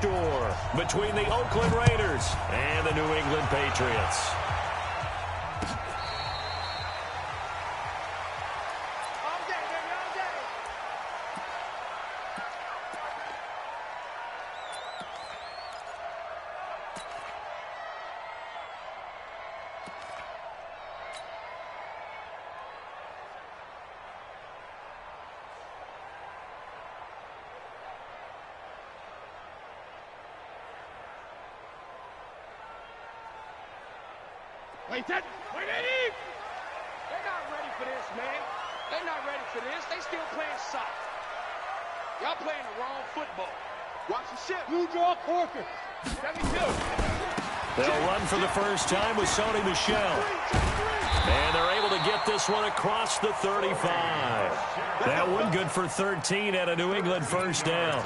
store between the Oakland Raiders and the New England Patriots. They're not ready for this, man. They're not ready for this. They still playing soccer. Y'all playing the wrong football. Watch the ship. You draw Corker. 72. They'll run for the first time with Sony Michel. And they're able to get this one across the 35. That one good for 13 at a New England first down.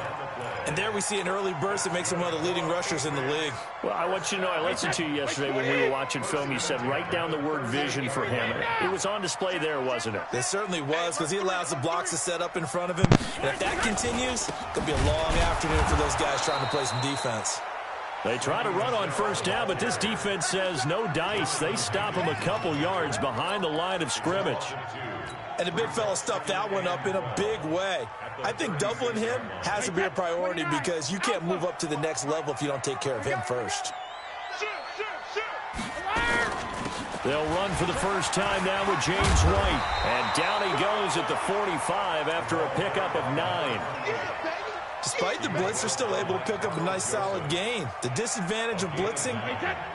And there we see an early burst that makes him one of the leading rushers in the league. Well, I want you to know, I listened to you yesterday when we were watching film. You said write down the word vision for him. It was on display there, wasn't it? It certainly was, because he allows the blocks to set up in front of him. And if that continues, it could be a long afternoon for those guys trying to play some defense. They try to run on first down, but this defense says no dice. They stop him a couple yards behind the line of scrimmage. And the big fella stuffed that one up in a big way. I think doubling him has to be a priority because you can't move up to the next level if you don't take care of him first. They'll run for the first time now with James White. And down he goes at the 45 after a pickup of 9. Despite the blitz, they're still able to pick up a nice solid gain. The disadvantage of blitzing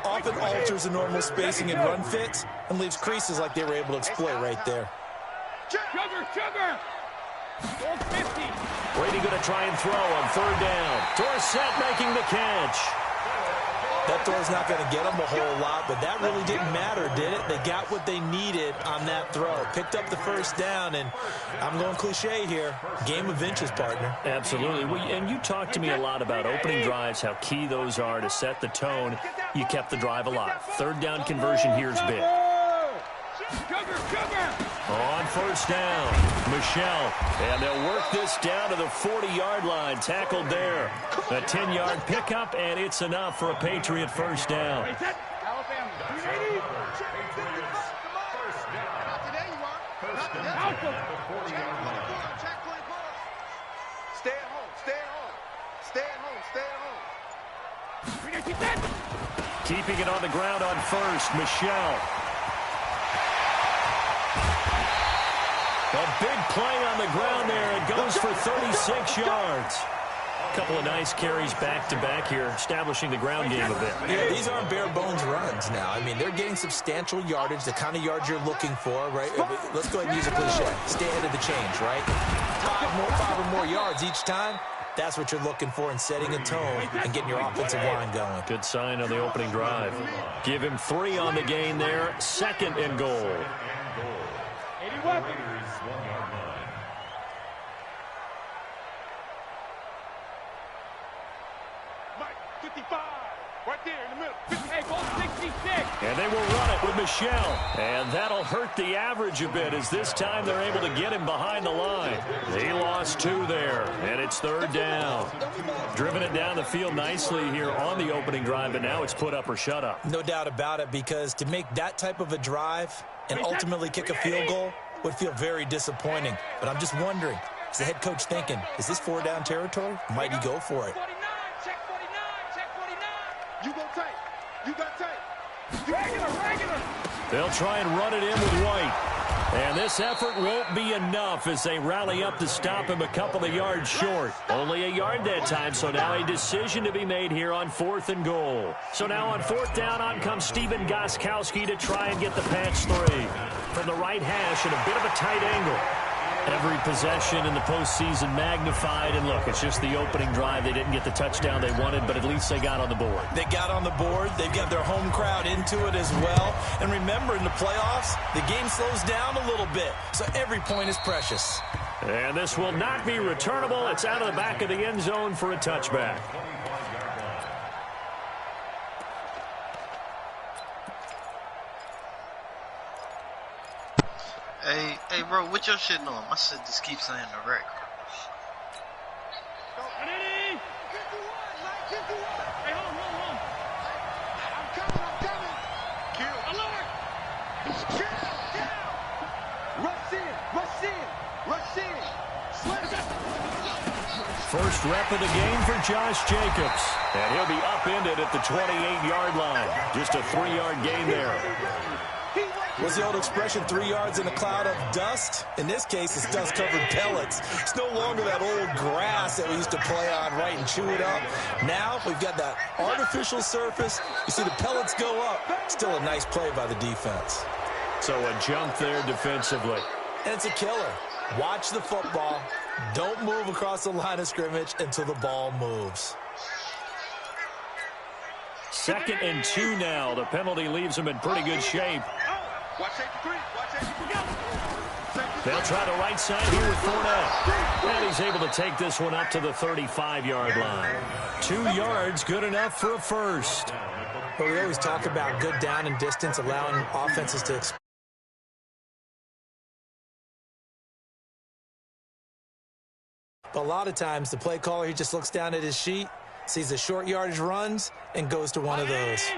often alters the normal spacing and run fits and leaves creases like they were able to exploit right there. Sugar! 450. Brady going to try and throw on third down. Dorsett making the catch. That throw's not going to get them a whole lot, but that really didn't matter, did it? They got what they needed on that throw. Picked up the first down, and I'm going cliche here. Game of inches, partner. Absolutely. Well, and you talked to me a lot about opening drives, how key those are to set the tone. You kept the drive alive. Third down conversion here is big. On first down, Michel. And they'll work this down to the 40-yard line. Tackled there. A 10-yard pickup, and it's enough for a Patriot first down. Keeping it on the ground on first, Michel. A big play on the ground there. It goes for 36 yards. A couple of nice carries back-to-back here, establishing the ground game a bit. Yeah, these aren't bare-bones runs now. I mean, they're getting substantial yardage, the kind of yards you're looking for, right? Let's go ahead and use a cliche. Stay ahead of the change, right? Five or more yards each time. That's what you're looking for in setting a tone and getting your offensive line going. Good sign on the opening drive. Give him 3 on the gain there. 2nd and goal. 81. Mike, 55. Right there in the middle. 66. And they will run it with Michel. And that'll hurt the average a bit as this time they're able to get him behind the line. He lost 2 there, and it's third down. Driven it down the field nicely here on the opening drive, but now it's put up or shut up. No doubt about it, because to make that type of a drive and ultimately kick a field goal would feel very disappointing. But I'm just wondering, is the head coach thinking, is this 4-down territory? Might he go for it? Check 49. You go tight. You got tight. Regular. They'll try and run it in with White. And this effort won't be enough as they rally up to stop him a couple of yards short. Only a yard that time, so now a decision to be made here on 4th and goal. So now on 4th down, on comes Steven Gostkowski to try and get the patch 3. From the right hash at a bit of a tight angle. Every possession in the postseason magnified. And look, it's just the opening drive. They didn't get the touchdown they wanted, but at least they got on the board. They got on the board. They've got their home crowd into it as well. And remember, in the playoffs, the game slows down a little bit. So every point is precious. And this will not be returnable. It's out of the back of the end zone for a touchback. Hey, bro, what your shit on? My shit just keeps saying the record. first rep of the game for Josh Jacobs. And he'll be upended at the 28-yard line. Just a 3-yard gain there. What's the old expression, 3 yards in a cloud of dust? In this case, it's dust-covered pellets. It's no longer that old grass that we used to play on, right, and chew it up. Now we've got that artificial surface. You see the pellets go up. Still a nice play by the defense. So a jump there defensively. And it's a killer. Watch the football. Don't move across the line of scrimmage until the ball moves. 2nd and 2 now. The penalty leaves them in pretty good shape. They'll try the right side here with Fournette. And he's able to take this one up to the 35-yard line. 2 yards, good enough for a first. But we always talk about good down and distance, allowing offenses to But a lot of times, the play caller, he just looks down at his sheet, sees the short yardage runs, and goes to one of those.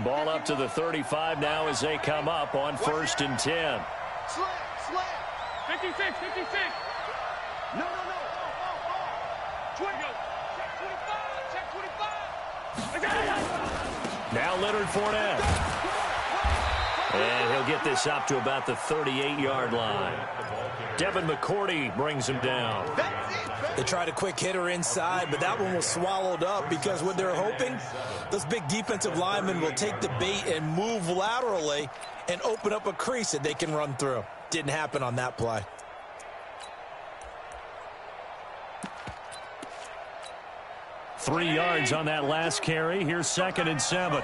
Ball up to the 35 now as they come up on 1st and 10. Slam. 56. No. 20. Check 25. Now Leonard Fournette. And he'll get this up to about the 38-yard line. Devin McCourty brings him down. They tried a quick hitter inside, but that one was swallowed up because what they're hoping, those big defensive linemen will take the bait and move laterally and open up a crease that they can run through. Didn't happen on that play. Three yards on that last carry. Here's 2nd and 7.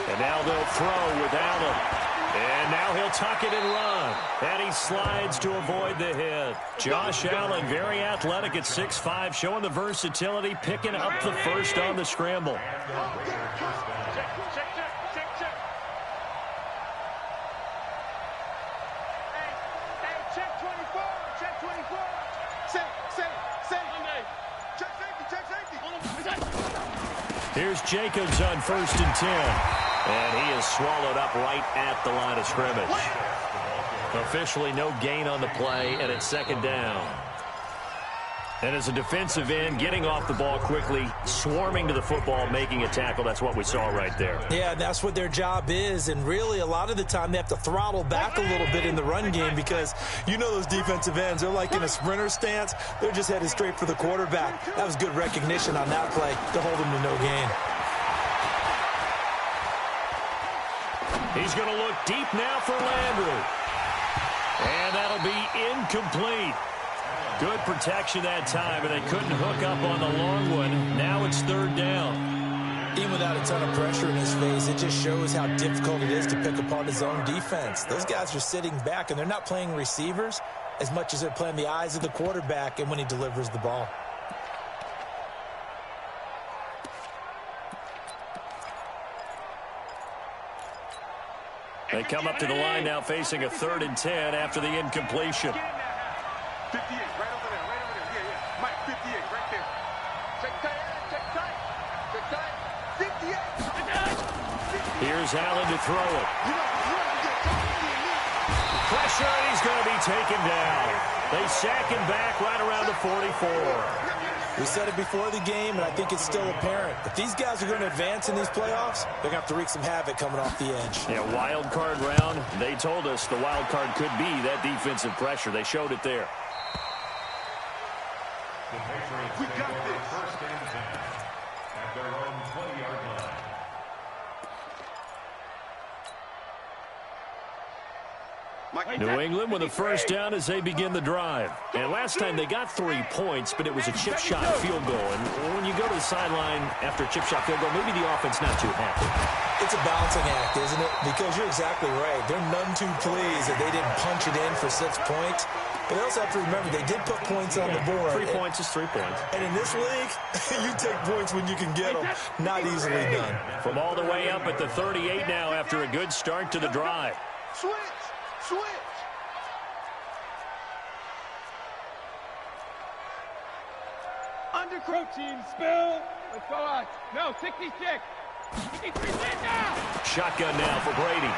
And now they'll throw with Allen. And now he'll tuck it and run. And he slides to avoid the hit. Josh Allen, very athletic at 6'5", showing the versatility, picking up the first on the scramble. Here's Jacobs on 1st and 10. And he is swallowed up right at the line of scrimmage. Officially no gain on the play, and it's 2nd down. And as a defensive end, getting off the ball quickly, swarming to the football, making a tackle, that's what we saw right there. Yeah, that's what their job is, and really a lot of the time they have to throttle back a little bit in the run game because you know those defensive ends, they're like in a sprinter stance. They're just headed straight for the quarterback. That was good recognition on that play to hold him to no gain. He's going to look deep now for Landry. And that'll be incomplete. Good protection that time, and they couldn't hook up on the long one. Now it's 3rd down. Even without a ton of pressure in his face, it just shows how difficult it is to pick apart his own defense. Those guys are sitting back, and they're not playing receivers as much as they're playing the eyes of the quarterback and when he delivers the ball. They come up to the line now facing a 3rd and 10 after the incompletion. 58, right over there. Yeah. Mike, 58, right there. Check tight. 58. Here's Allen to throw it. Pressure, and he's going to be taken down. They sack him back right around the 44. We said it before the game, and I think it's still apparent. If these guys are going to advance in these playoffs, they're going to have to wreak some havoc coming off the edge. Yeah, wild card round. They told us the wild card could be that defensive pressure. They showed it there. We got this. 1st and 10 at their own 20-yard line. New England with a first down as they begin the drive. And last time they got 3 points, but it was a chip shot field goal. And when you go to the sideline after a chip shot field goal, maybe the offense not too happy. It's a balancing act, isn't it? Because you're exactly right. They're none too pleased that they didn't punch it in for 6 points. But they also have to remember they did put points on the board. 3 points is 3 points. And in this league, you take points when you can get them. Not easily done. From all the way up at the 38 now after a good start to the drive. Switch. Undercrow team, spill. Let's go on. No, 66. 63 now. Shotgun now for Brady.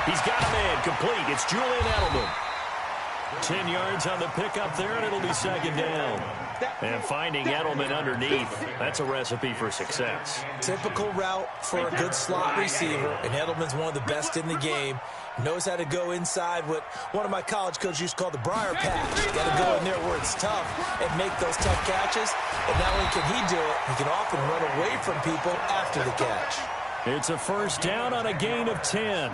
He's got a man complete. It's Julian Edelman. 10 yards on the pickup there, and it'll be second down. And finding Edelman underneath, that's a recipe for success. Typical route for a good slot receiver, and Edelman's one of the best in the game. Knows how to go inside what one of my college coaches used to call the briar patch. Got to go in there where it's tough and make those tough catches. And not only can he do it, he can often run away from people after the catch. It's a first down on a gain of 10.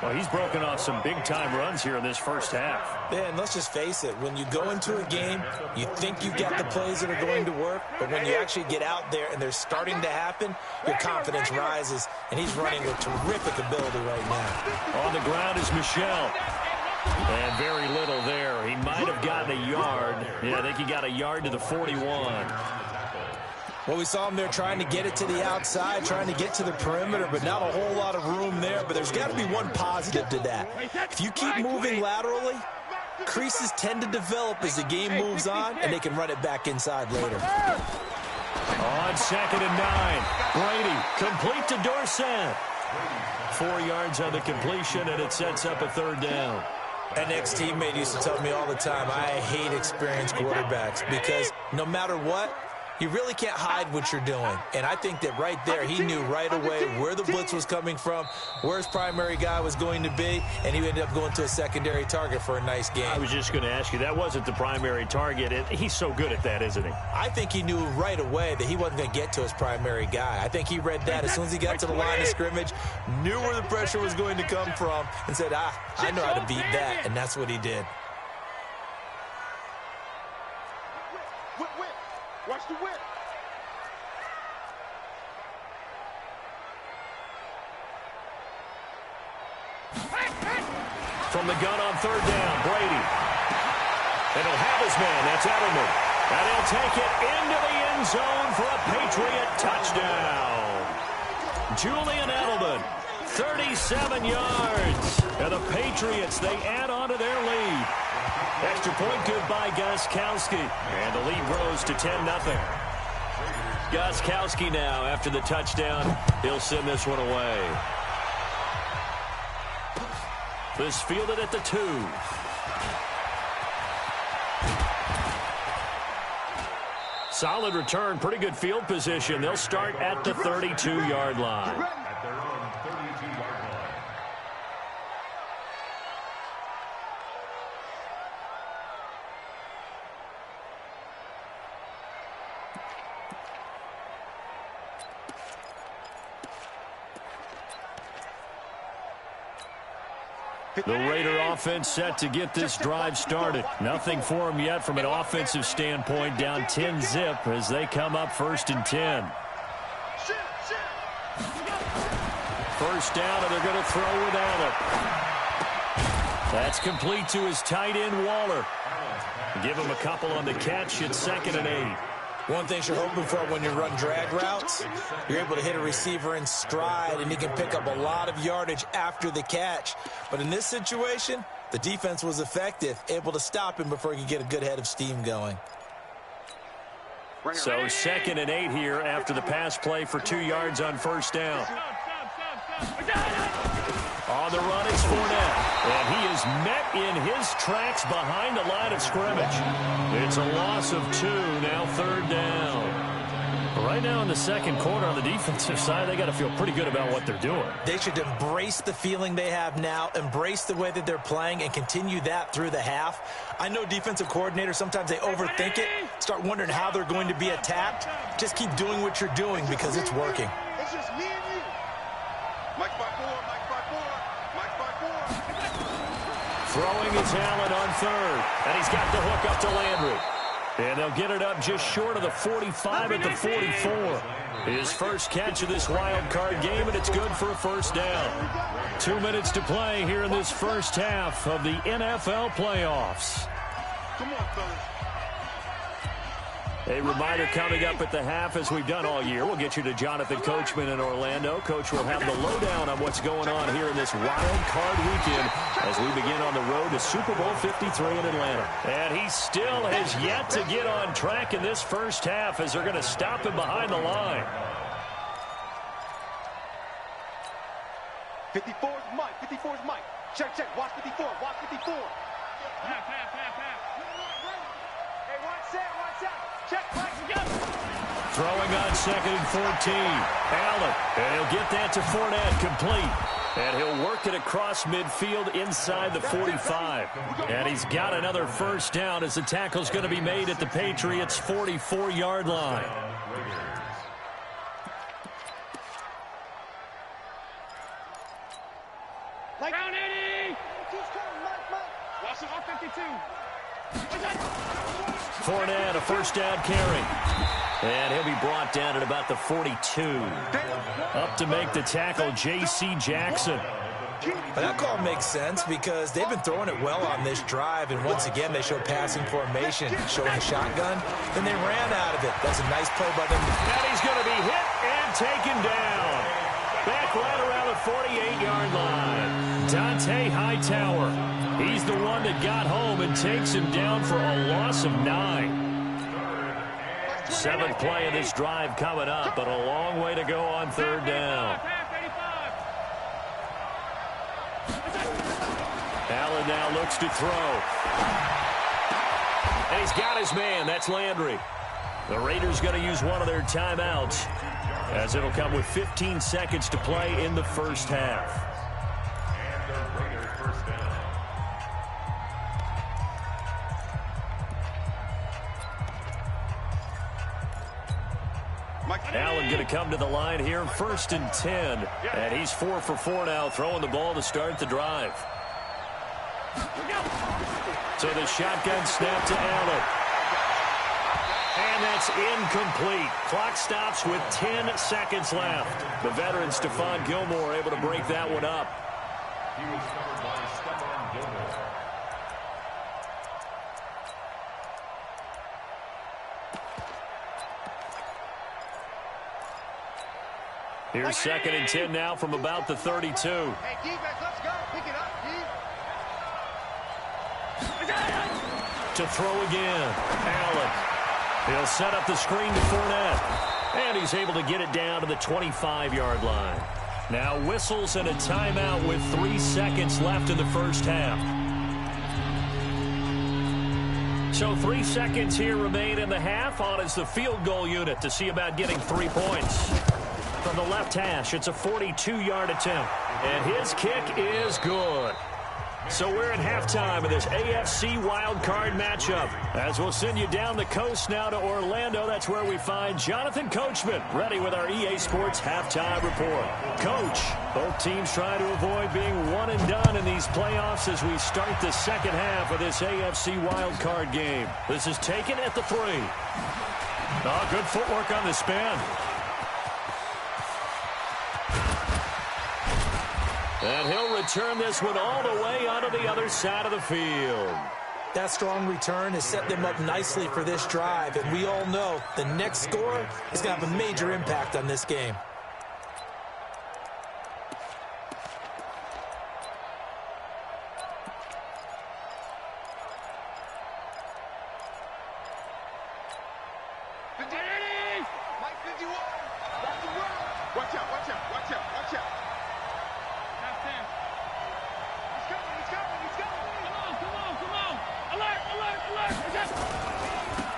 Well, he's broken off some big-time runs here in this first half. Yeah, and let's just face it. When you go into a game, you think you've got the plays that are going to work, but when you actually get out there and they're starting to happen, your confidence rises, and he's running with terrific ability right now. On the ground is Michel. And very little there. He might have gotten a yard. Yeah, I think he got a yard to the 41. Well, we saw him there trying to get it to the outside, trying to get to the perimeter, but not a whole lot of room there. But there's got to be one positive to that. If you keep moving laterally, creases tend to develop as the game moves on, and they can run it back inside later. On 2nd and 9, Brady complete to Dorsett. 4 yards on the completion, and it sets up a third down. An ex-teammate used to tell me all the time, I hate experienced quarterbacks because no matter what, you really can't hide what you're doing. And I think that right there, he knew right away where the blitz was coming from, where his primary guy was going to be, and he ended up going to a secondary target for a nice game. I was just going to ask you, that wasn't the primary target. He's so good at that, isn't he? I think he knew right away that he wasn't going to get to his primary guy. I think he read that as soon as he got to the line of scrimmage, knew where the pressure was going to come from, and said, I know how to beat that, and that's what he did. Watch the whip. From the gun on third down, Brady. And he'll have his man. That's Edelman. And he'll take it into the end zone for a Patriot touchdown. Julian Edelman, 37 yards. And the Patriots, they add on to their lead. Extra point good by Gostkowski. And the lead grows to 10-0. Gostkowski now, after the touchdown, he'll send this one away. This fielded at the 2. Solid return, pretty good field position. They'll start at the 32-yard line. The Raider offense set to get this drive started. Nothing for them yet from an offensive standpoint. Down 10-zip as they come up 1st and 10. First down, and they're going to throw without it. That's complete to his tight end, Waller. Give him a couple on the catch. It's 2nd and 8. One thing you're hoping for when you run drag routes, you're able to hit a receiver in stride, and he can pick up a lot of yardage after the catch. But in this situation, the defense was effective, able to stop him before he could get a good head of steam going. So 2nd and 8 here after the pass play for 2 yards on first down. On the run, it's Fournette. And he is met in his tracks behind the line of scrimmage. It's a loss of 2, now 3rd down. Right now in the second quarter on the defensive side, they got to feel pretty good about what they're doing. They should embrace the feeling they have now, embrace the way that they're playing, and continue that through the half. I know defensive coordinators, sometimes they overthink it, start wondering how they're going to be attacked. Just keep doing what you're doing because it's working. It's just me and you. Mike by 4, Mike by 4, Mike by 4. Throwing his Allen on 3rd, and he's got the hook up to Landry. And they'll get it up just short of the 45 at the 44. His first catch of this wild card game, and it's good for a first down. 2 minutes to play here in this first half of the NFL playoffs. Come on, fellas. A reminder coming up at the half, as we've done all year. We'll get you to Jonathan Coachman in Orlando. Coach will have the lowdown on what's going on here in this wild card weekend as we begin on the road to Super Bowl 53 in Atlanta. And he still has yet to get on track in this first half as they're going to stop him behind the line. 54 is Mike. 54 is Mike. Check, check. Watch 54. Watch 54. Pass. Hey, watch that. Check, Mike, together. Throwing on 2nd and 14. Allen, and he'll get that to Fournette, complete. And he'll work it across midfield inside the 45. And he's got another first down as the tackle's going to be made at the Patriots' 44-yard line. Round 80. Watch it on 52. Fournette, a first down carry. And he'll be brought down at about the 42. Up to make the tackle, J.C. Jackson. That call makes sense because they've been throwing it well on this drive, and once again they show passing formation, showing shotgun, then they ran out of it. That's a nice play by them. And he's going to be hit and taken down. Back right around the 48-yard line. Dante Hightower. He's the one that got home and takes him down for a loss of 9. 7th play of this drive coming up, but a long way to go on 3rd down. Allen now looks to throw. And he's got his man. That's Landry. The Raiders going to use one of their timeouts, as it'll come with 15 seconds to play in the first half. Allen going to come to the line here, 1st and 10. And he's 4 for 4 now, throwing the ball to start the drive. So the shotgun snap to Allen. And that's incomplete. Clock stops with 10 seconds left. The veteran Stephon Gilmore able to break that one up. He was covered by Stephon Gilmore. Here's 2nd and 10 now from about the 32. Hey, defense, let's go. Pick it up, To throw again. Allen. He'll set up the screen to Fournette. And he's able to get it down to the 25-yard line. Now whistles and a timeout with 3 seconds left in the first half. So 3 seconds here remain in the half. On is the field goal unit to see about getting 3 points. From the left hash, it's a 42-yard attempt. And his kick is good. So we're at halftime of this AFC Wildcard matchup. As we'll send you down the coast now to Orlando, that's where we find Jonathan Coachman, ready with our EA Sports Halftime Report. Coach, both teams trying to avoid being one and done in these playoffs as we start the second half of this AFC Wildcard game. This is taken at the 3. Oh, good footwork on the spin. And he'll return this one all the way onto the other side of the field. That strong return has set them up nicely for this drive, and we all know the next score is going to have a major impact on this game.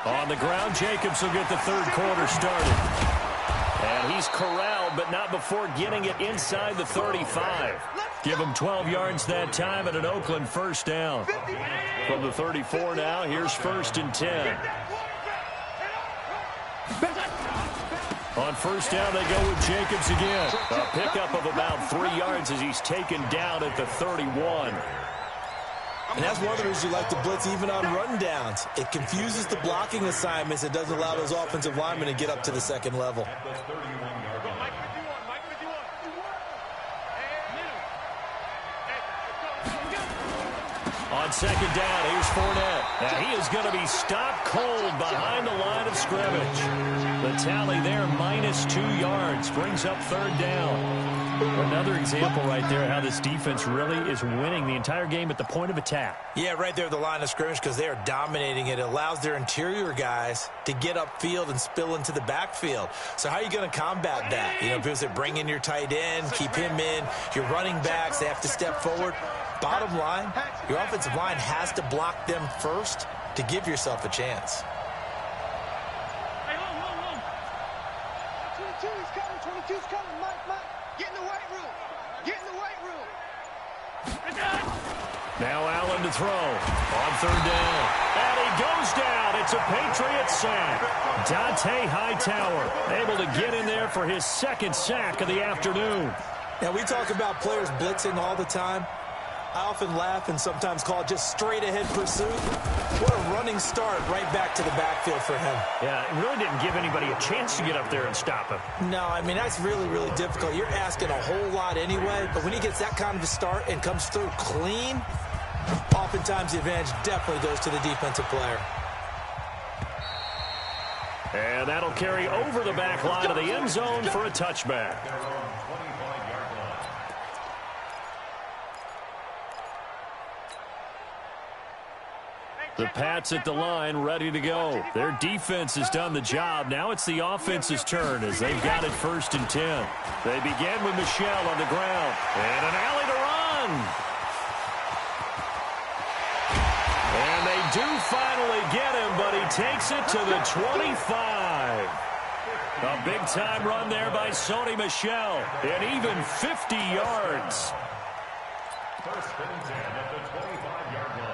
On the ground, Jacobs will get the 3rd quarter started. And he's corralled, but not before getting it inside the 35. Give him 12 yards that time and an Oakland first down. From the 34 now, here's 1st and 10. On first down, they go with Jacobs again. A pickup of about 3 yards as he's taken down at the 31. And that's one of the reasons you like to blitz even on run downs. It confuses the blocking assignments. It doesn't allow those offensive linemen to get up to the second level. On second down, here's Fournette. Now he is going to be stopped cold behind the line of scrimmage. The tally there, -2 yards, brings up 3rd down. Another example right there how this defense really is winning the entire game at the point of attack. Yeah, right there at the line of scrimmage because they are dominating it. It allows their interior guys to get upfield and spill into the backfield. So how are you going to combat that? You know, because they bring in your tight end, keep him in. Your running backs, they have to step forward. Bottom line, your offensive line has to block them first to give yourself a chance. Hey, hold. 22's coming, 22's coming. Mike. Get in the weight room. Get in the weight room. Now Allen to throw on third down. And he goes down. It's a Patriot sack. Dante Hightower able to get in there for his second sack of the afternoon. Now, we talk about players blitzing all the time. I often laugh and sometimes call it just straight-ahead pursuit. What a running start right back to the backfield for him. Yeah, it really didn't give anybody a chance to get up there and stop him. No, I mean, that's really, really difficult. You're asking a whole lot anyway, but when he gets that kind of a start and comes through clean, oftentimes the advantage definitely goes to the defensive player. And that'll carry over the back line of the end zone for a touchback. The Pats at the line, ready to go. Their defense has done the job. Now it's the offense's turn as they've got it 1st and 10. They begin with Michel on the ground. And an alley to run. And they do finally get him, but he takes it to the 25. A big-time run there by Sony Michel. And even 50 yards. 1st and 10 at the 25-yard line.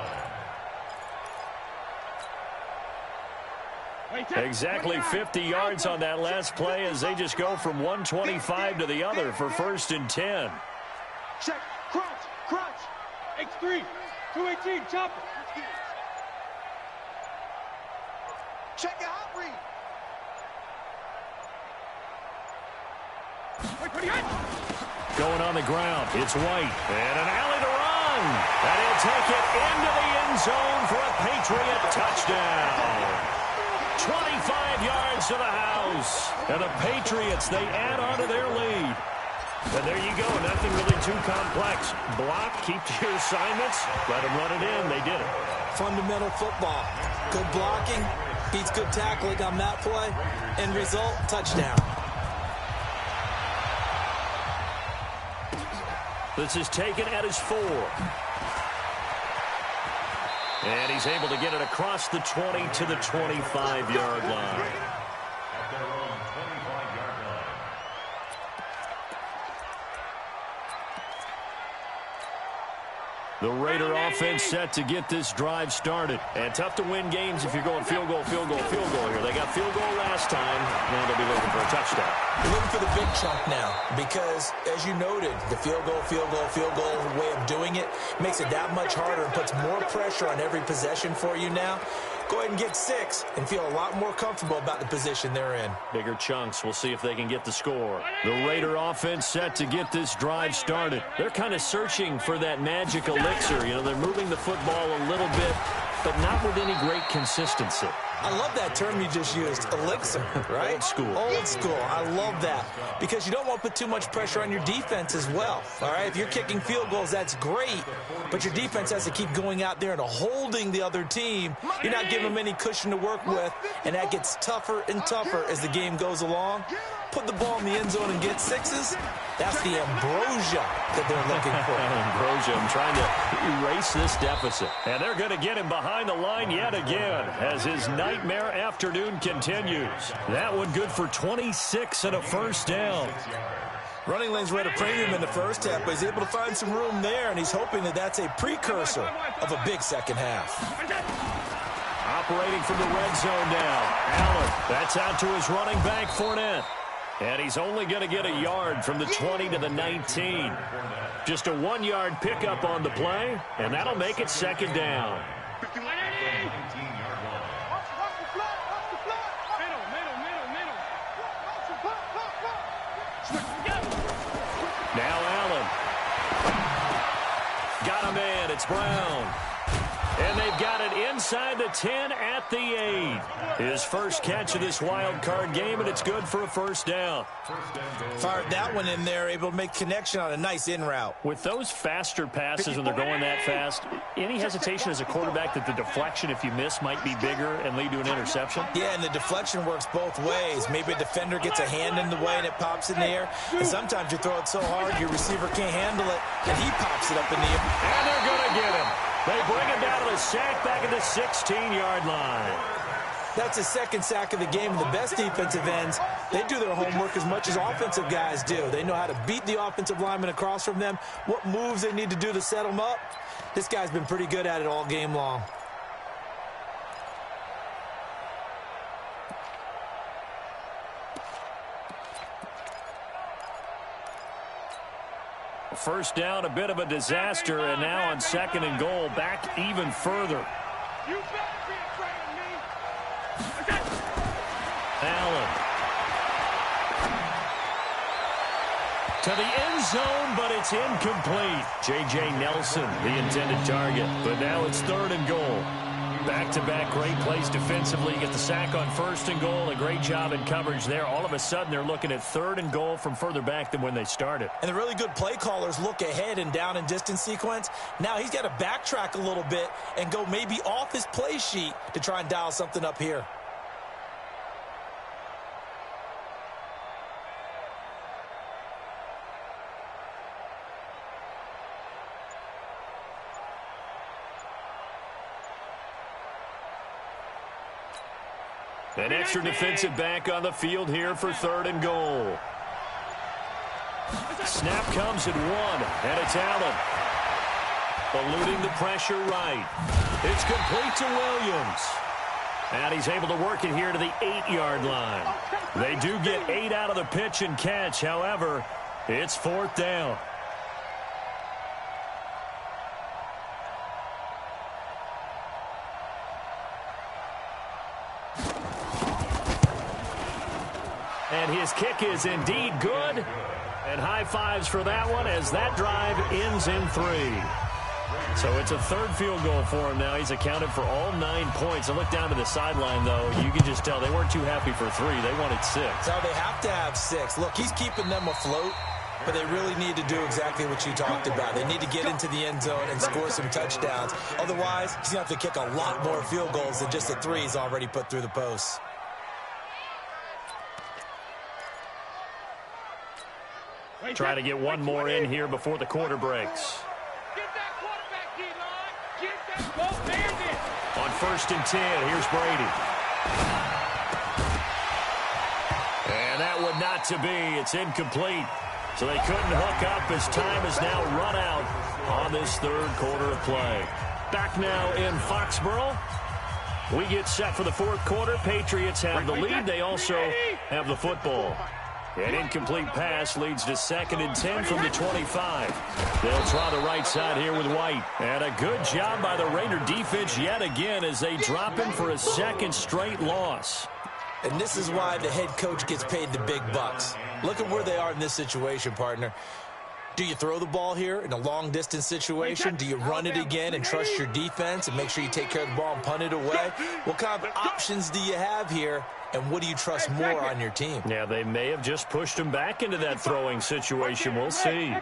Exactly 50 yards on that last play as they just go from 125 to the other for 1st and 10. Check, crunch. X3, 218, chop it. Check your hot read. Going on the ground, it's White. And an alley to run. And he'll take it into the end zone for a Patriot touchdown. 25 yards to the house. And the Patriots, they add on to their lead. And there you go, nothing really too complex. Block, keep to your assignments, let them run it in. They did it. Fundamental football. Good blocking, beats good tackling on that play. End result, touchdown. This is taken at his 4. And he's able to get it across the 20 to the 25-yard line. At their own 25-yard line. The Raider offense set to get this drive started. And tough to win games if you're going field goal here. They got field goal last time. Now they'll be looking for a touchdown. You're looking for the big chunk now because, as you noted, the field goal way of doing it makes it that much harder and puts more pressure on every possession for you now. Go ahead and get 6 and feel a lot more comfortable about the position they're in. Bigger chunks. We'll see if they can get the score. The Raider offense set to get this drive started. They're kind of searching for that magic elixir. You know, they're moving the football a little bit, but not with any great consistency. I love that term you just used, elixir, right? Old school. Old school. I love that because you don't want to put too much pressure on your defense as well, all right? If you're kicking field goals, that's great, but your defense has to keep going out there and holding the other team. You're not giving them any cushion to work with, and that gets tougher and tougher as the game goes along. Put the ball in the end zone and get 6s. That's the ambrosia that they're looking for. Ambrosia, I'm trying to erase this deficit. And they're going to get him behind the line yet again as his nightmare afternoon continues. That one good for 26 and a 1st down. Running lanes were at a premium in the first half, but he's able to find some room there, and he's hoping that that's a precursor of a big second half. Operating from the red zone now. Allen, that's out to his running back, Fournette. And he's only going to get a yard from the 20 to the 19. Just a 1-yard pickup on the play, and that'll make it 2nd down. Now Allen. Got a man. It's Brown. And they've got it inside the 10 at the 8. His first catch of this wild card game, and it's good for a first down. Fired that one in there, able to make connection on a nice in route. With those faster passes when they're going that fast, any hesitation as a quarterback that the deflection, if you miss, might be bigger and lead to an interception? Yeah, and the deflection works both ways. Maybe a defender gets a hand in the way and it pops in the air. And sometimes you throw it so hard your receiver can't handle it, and he pops it up in the air. And they're going to get him. They bring him down to the sack back at the 16-yard line. That's his second sack of the game. And the best defensive ends, they do their homework as much as offensive guys do. They know how to beat the offensive lineman across from them, what moves they need to do to set them up. This guy's been pretty good at it all game long. First down, a bit of a disaster, and now on 2nd and goal, back even further. You better be afraid of me. Allen. To the end zone, but it's incomplete. J.J. Nelson, the intended target, but now it's 3rd and goal. Back-to-back great plays defensively. Get the sack on 1st and goal. A great job in coverage there. All of a sudden, they're looking at 3rd and goal from further back than when they started. And the really good play callers look ahead and down and distance sequence. Now he's got to backtrack a little bit and go maybe off his play sheet to try and dial something up here. An extra defensive back on the field here for 3rd and goal. Snap comes at 1, and it's Allen. Eluding the pressure right. It's complete to Williams. And he's able to work it here to the 8-yard line. They do get 8 out of the pitch and catch. However, it's 4th down. And his kick is indeed good. And high fives for that one as that drive ends in 3. So it's a 3rd field goal for him now. He's accounted for all 9 points. I look down to the sideline, though. You can just tell they weren't too happy for 3. They wanted 6. So they have to have 6. Look, he's keeping them afloat, but they really need to do exactly what you talked about. They need to get into the end zone and score some touchdowns. Otherwise, he's going to have to kick a lot more field goals than just the 3 he's already put through the posts. Try to get one more in here before the quarter breaks. Get that quarterback, D-line. Get that ball bandit. On 1st and 10, here's Brady. And that one not to be. It's incomplete. So they couldn't hook up as time has now run out on this 3rd quarter of play. Back now in Foxborough. We get set for the 4th quarter. Patriots have the lead. They also have the football. An incomplete pass leads to 2nd and 10 from the 25. They'll try the right side here with White. And a good job by the Raider defense yet again as they drop him for a 2nd straight loss. And this is why the head coach gets paid the big bucks. Look at where they are in this situation, partner. Do you throw the ball here in a long-distance situation? Do you run it again and trust your defense and make sure you take care of the ball and punt it away? What kind of options do you have here, and what do you trust more on your team? Yeah, they may have just pushed him back into that throwing situation. We'll see.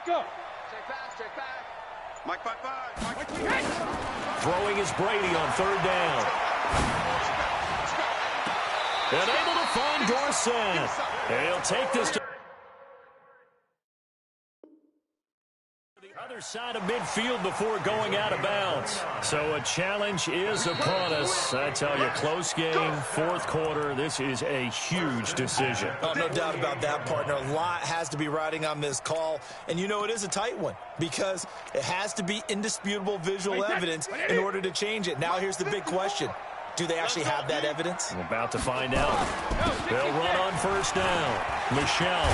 Throwing is Brady on 3rd down. And able to find Dorsett. And he'll take this to other side of midfield before going out of bounds. So a challenge is upon us. I tell you, close game, 4th quarter. This is a huge decision. Oh, no doubt about that, partner. A lot has to be riding on this call. And you know it is a tight one because it has to be indisputable visual evidence in order to change it. Now here's the big question. Do they actually have that evidence? We're about to find out. They'll run on 1st down. Michel.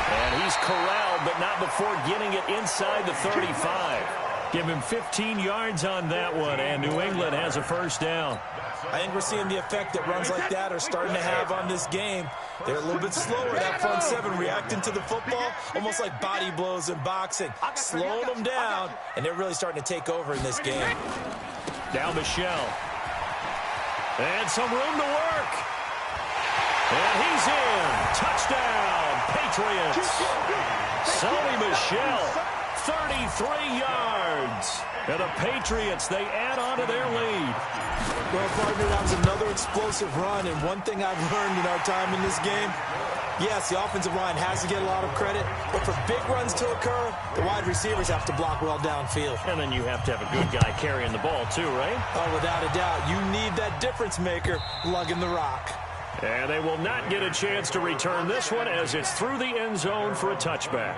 And he's corralled, but not before getting it inside the 35. Give him 15 yards on that one, and New England has a 1st down. I think we're seeing the effect that runs like that are starting to have on this game. They're a little bit slower, that front 7, reacting to the football, almost like body blows in boxing. Slowing them down, and they're really starting to take over in this game. Now Michel. And some room to work. And he's in. Touchdown, Patriots. Sonny Michel, 33 yards. And the Patriots, they add on to their lead. Well, partner, that was another explosive run. And one thing I've learned in our time in this game, yes, the offensive line has to get a lot of credit, but for big runs to occur, the wide receivers have to block well downfield. And then you have to have a good guy carrying the ball too, right? Oh, without a doubt. You need that difference maker lugging the rock. And they will not get a chance to return this one as it's through the end zone for a touchback.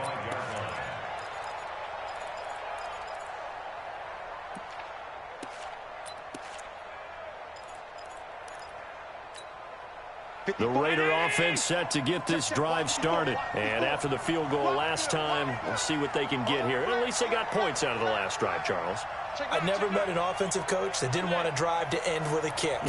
The Raider offense set to get this drive started. And after the field goal last time, we'll see what they can get here. At least they got points out of the last drive, Charles. I never met an offensive coach that didn't want to drive to end with a kick.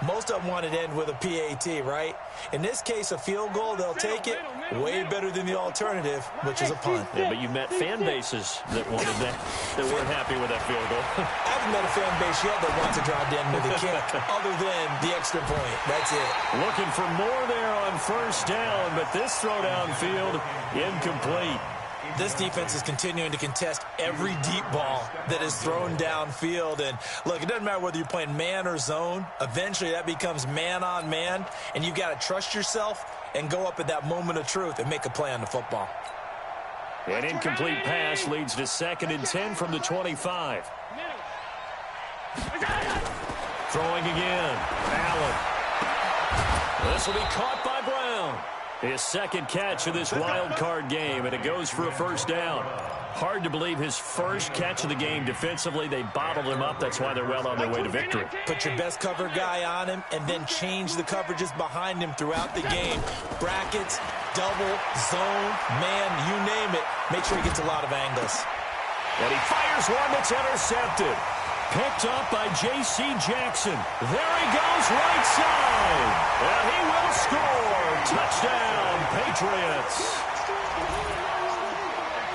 Most of them wanted to end with a PAT, right? In this case, a field goal, they'll take it. Way better than the alternative, which is a punt. Yeah, but you met fan bases that wanted that weren't happy with that field goal. I haven't met a fan base yet that wants to drive to end with a kick, other than the extra point. That's it. Looking for more there on first down, but this throw downfield incomplete. This defense is continuing to contest every deep ball that is thrown downfield. And, look, it doesn't matter whether you're playing man or zone. Eventually, that becomes man-on-man, and you've got to trust yourself and go up at that moment of truth and make a play on the football. An incomplete pass leads to 2nd and 10 from the 25. Throwing again. Allen. This will be caught by Brown. His second catch of this wild card game, and it goes for a first down. Hard to believe his first catch of the game defensively. They bottled him up. That's why they're well on their way to victory. Put your best cover guy on him and then change the coverages behind him throughout the game. Brackets, double, zone, man, you name it. Make sure he gets a lot of angles. And he fires one that's intercepted. Picked up by J.C. Jackson. There he goes, right side. And he will score. Touchdown, Patriots.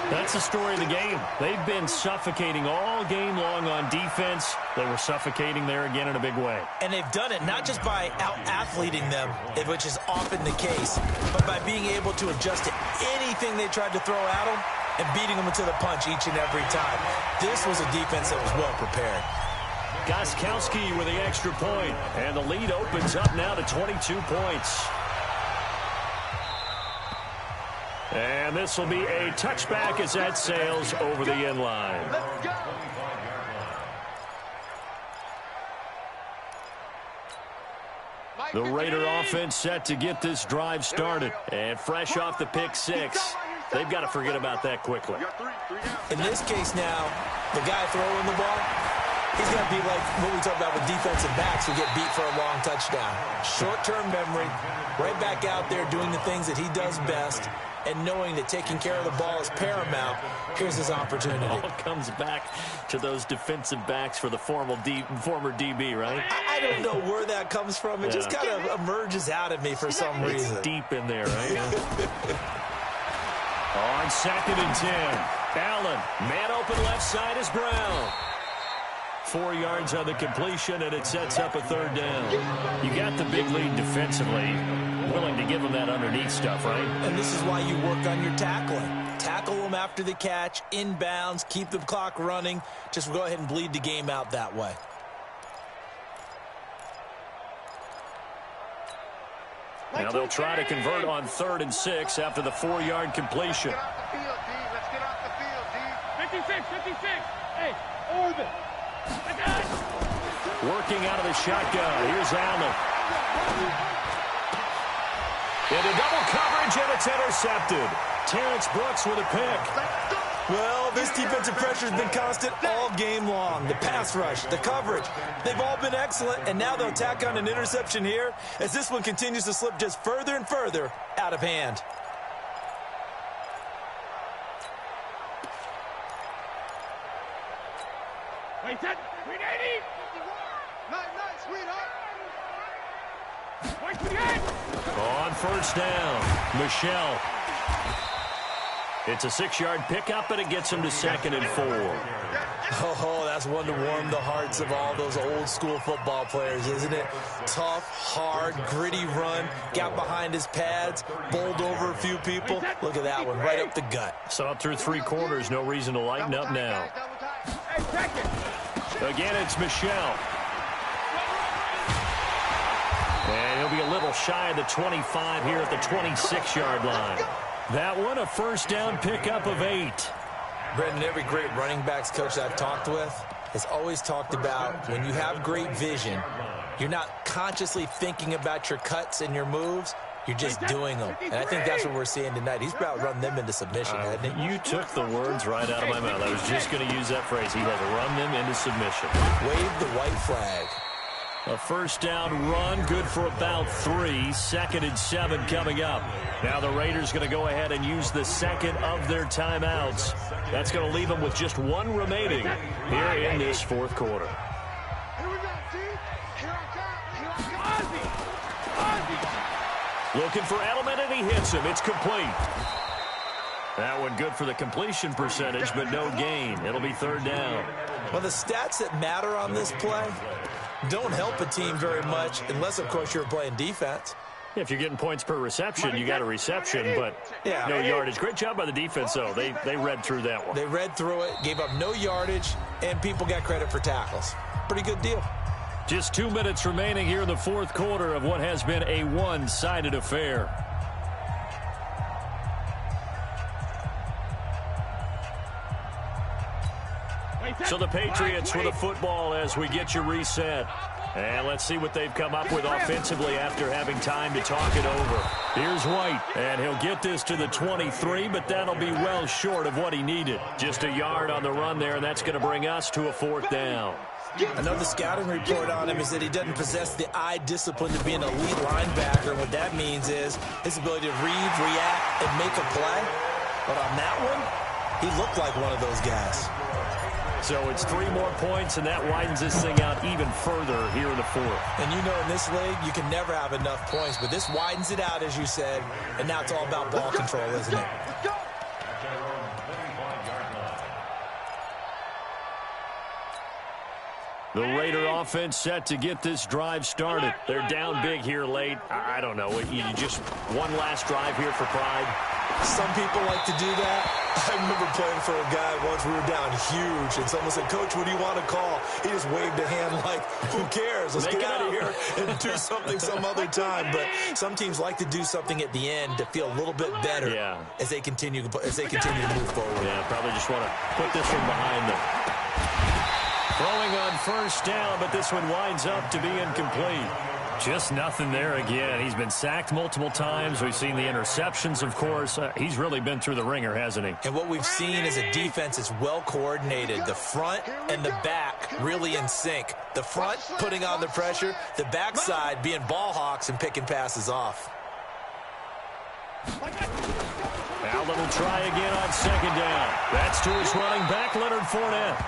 That's the story of the game. They've been suffocating all game long on defense. They were suffocating there again in a big way. And they've done it not just by out-athleting them, which is often the case, but by being able to adjust to anything they tried to throw at them and beating them into the punch each and every time. This was a defense that was well prepared. Gostkowski with the extra point, and the lead opens up now to 22 points. And this will be a touchback as that sails over the end line. The Raider offense set to get this drive started. And fresh off the pick six, they've got to forget about that quickly. In this case now, the guy throwing the ball, he's going to be like what we talk about with defensive backs who get beat for a long touchdown. Short-term memory, right back out there doing the things that he does best, and knowing that taking care of the ball is paramount. Here's his opportunity. It all comes back to those defensive backs for the former DB, right? I don't know where that comes from. It just kind of emerges out of me for some reason. It's deep in there, right? On 2nd and 10. Allen, man open left side is Brown. 4 yards on the completion, and it sets up a third down. You got the big lead defensively. Willing to give them that underneath stuff, right? And this is why you work on your tackling. Tackle them after the catch, inbounds, keep the clock running. Just go ahead and bleed the game out that way. Now they'll try to convert on 3rd and 6 after the 4-yard completion. Let's get off the field, D. 56, 56. Hey, orbit. Working out of the shotgun. Here's Allen. Into double coverage, and it's intercepted. Terrence Brooks with a pick. Well, this defensive pressure has been constant all game long. The pass rush, the coverage, they've all been excellent, and now they'll tack on an interception here as this one continues to slip just further and further out of hand. Wait, set. 380. Nice, sweetheart. Wait, 28. On first down, Michel. It's a 6-yard pickup, and it gets him to 2nd and 4. Oh, that's one to warm the hearts of all those old school football players, isn't it? Tough, hard, gritty run, got behind his pads, bowled over a few people. Look at that one, right up the gut. Saw it through 3 quarters, no reason to lighten up now. Again, it's Michelle. And he'll be a little shy of the 25 here at the 26-yard line. That one, a first down pickup of 8. Brendan, every great running backs coach I've talked with has always talked about when you have great vision, you're not consciously thinking about your cuts and your moves. You're just doing them. And I think that's what we're seeing tonight. He's about run them into submission, hasn't he? You took the words right out of my mouth. I was just going to use that phrase. He has run them into submission. Wave the white flag. A first down run, good for about 3. 2nd and 7 coming up. Now the Raiders going to go ahead and use the second of their timeouts. That's going to leave them with just 1 remaining here in this 4th quarter. Here we go, see? Here I come. Ozzy. Looking for Edelman, and he hits him. It's complete. That one good for the completion percentage, but no gain. It'll be 3rd down. Well, the stats that matter on this play don't help a team very much unless, of course, you're playing defense. If you're getting points per reception, you got a reception, but no yardage. Great job by the defense, though. They read through that one. They read through it, gave up no yardage, and people got credit for tackles. Pretty good deal. Just 2 minutes remaining here in the 4th quarter of what has been a one-sided affair. So the Patriots with a football as we get you reset. And let's see what they've come up with offensively after having time to talk it over. Here's White, and he'll get this to the 23, but that'll be well short of what he needed. Just a yard on the run there, and that's going to bring us to a 4th down. I know the scouting report on him is that he doesn't possess the eye discipline to be an elite linebacker. What that means is his ability to read, react, and make a play. But on that one, he looked like one of those guys. So it's 3 more points, and that widens this thing out even further here in the 4th. And you know in this league, you can never have enough points, but this widens it out, as you said, and now it's all about ball control, isn't it? The Raider offense set to get this drive started. They're down big here late. I don't know. You just one last drive here for pride. Some people like to do that. I remember playing for a guy once. We were down huge, and someone said, "Coach, what do you want to call?" He just waved a hand like, "Who cares? Let's get out of here and do something some other time." But some teams like to do something at the end to feel a little bit better as they continue to move forward. Yeah, probably just want to put this one behind them. Throwing on first down, but this one winds up to be incomplete. Just nothing there again. He's been sacked multiple times. We've seen the interceptions, of course. He's really been through the ringer, hasn't he? And what we've seen is a defense that's well coordinated. The front and the back really in sync. The front putting on the pressure. The backside being ball hawks and picking passes off. Allen will try again on 2nd down. That's to his running back, Leonard Fournette.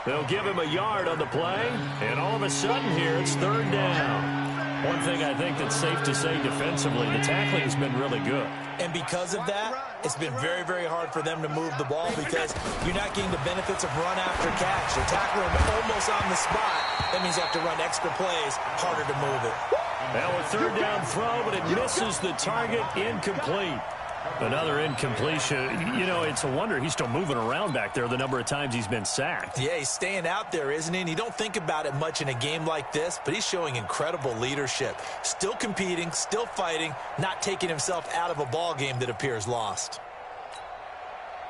They'll give him a yard on the play, and all of a sudden here it's 3rd down. One thing I think that's safe to say defensively, the tackling has been really good. And because of that, it's been very, very hard for them to move the ball because you're not getting the benefits of run after catch. They're tackling almost on the spot. That means you have to run extra plays, harder to move it. Now a 3rd down throw, but it misses the target, incomplete. Another incompletion. You know, it's a wonder he's still moving around back there the number of times he's been sacked. Yeah, he's staying out there, isn't he? And you don't think about it much in a game like this, but he's showing incredible leadership. Still competing, still fighting, not taking himself out of a ball game that appears lost.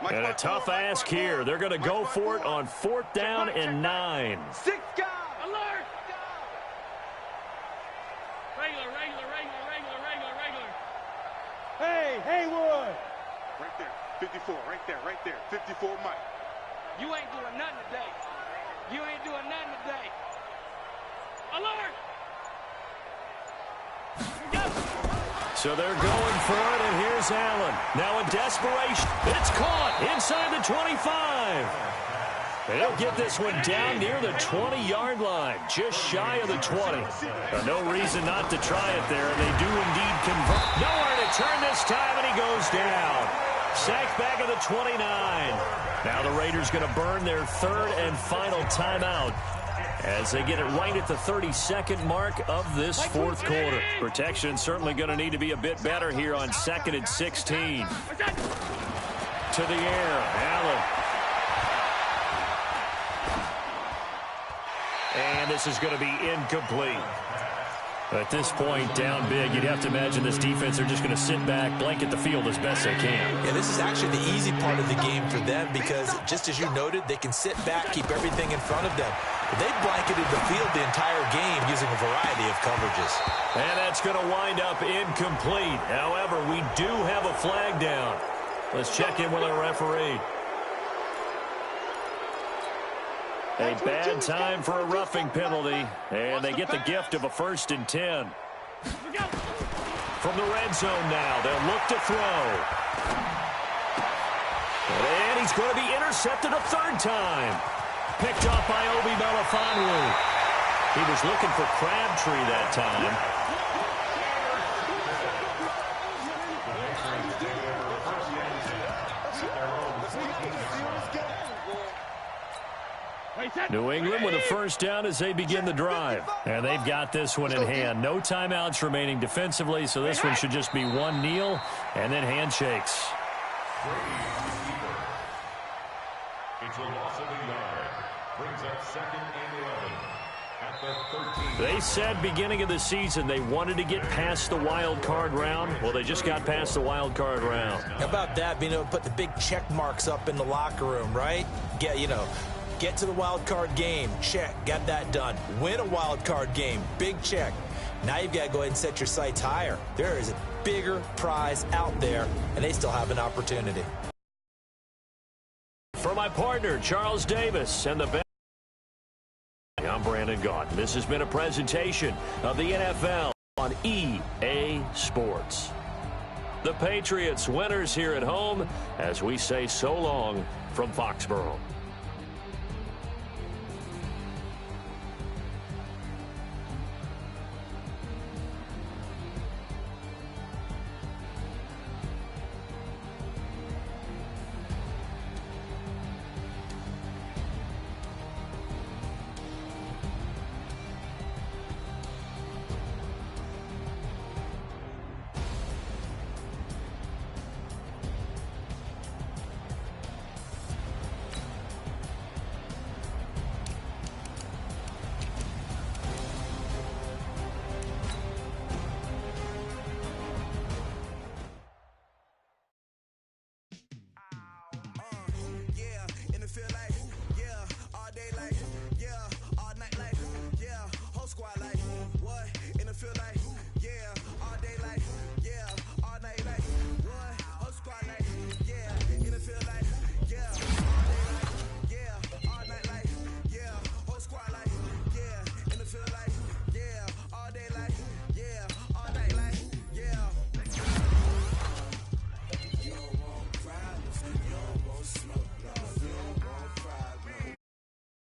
And a tough ask here. They're going to go for it on 4th down and 9. 6 guys. Alert. Regular. Hey, Haywood. Right there. 54, right there. 54, Mike. You ain't doing nothing today. Alert. So they're going for it, and here's Allen. Now in desperation. It's caught inside the 25. They'll get this one down near the 20-yard line, just shy of the 20. No reason not to try it there, and they do indeed convert. Nowhere to turn this time, and he goes down. Sacked back at the 29. Now the Raiders going to burn their third and final timeout as they get it right at the 32nd mark of this fourth quarter. Protection certainly going to need to be a bit better here on 2nd and 16. To the air, Allen. And this is going to be incomplete. At this point, down big, you'd have to imagine this defense, they're just going to sit back, blanket the field as best they can. Yeah, this is actually the easy part of the game for them because, just as you noted, they can sit back, keep everything in front of them. But they blanketed the field the entire game using a variety of coverages. And that's going to wind up incomplete. However, we do have a flag down. Let's check in with our referee. A bad time for a roughing penalty, and they get the gift of a 1st and 10. From the red zone now, they'll look to throw. And he's going to be intercepted a 3rd time. Picked off by Obi Melifonwu. He was looking for Crabtree that time. New England with a 1st down as they begin the drive. And they've got this one in hand. No timeouts remaining defensively, so this one should just be one kneel and then handshakes. It's a loss of a yard. Brings up 2nd and 11 at the 13. They said beginning of the season they wanted to get past the wild card round. Well, they just got past the wild card round. How about that, being able to put the big check marks up in the locker room, right? Get to the wild card game, check, got that done. Win a wild card game, big check. Now you've got to go ahead and set your sights higher. There is a bigger prize out there, and they still have an opportunity. For my partner, Charles Davis, and the I'm Brandon Gaudin. This has been a presentation of the NFL on EA Sports. The Patriots winners here at home as we say so long from Foxborough. Squad like, what? In the field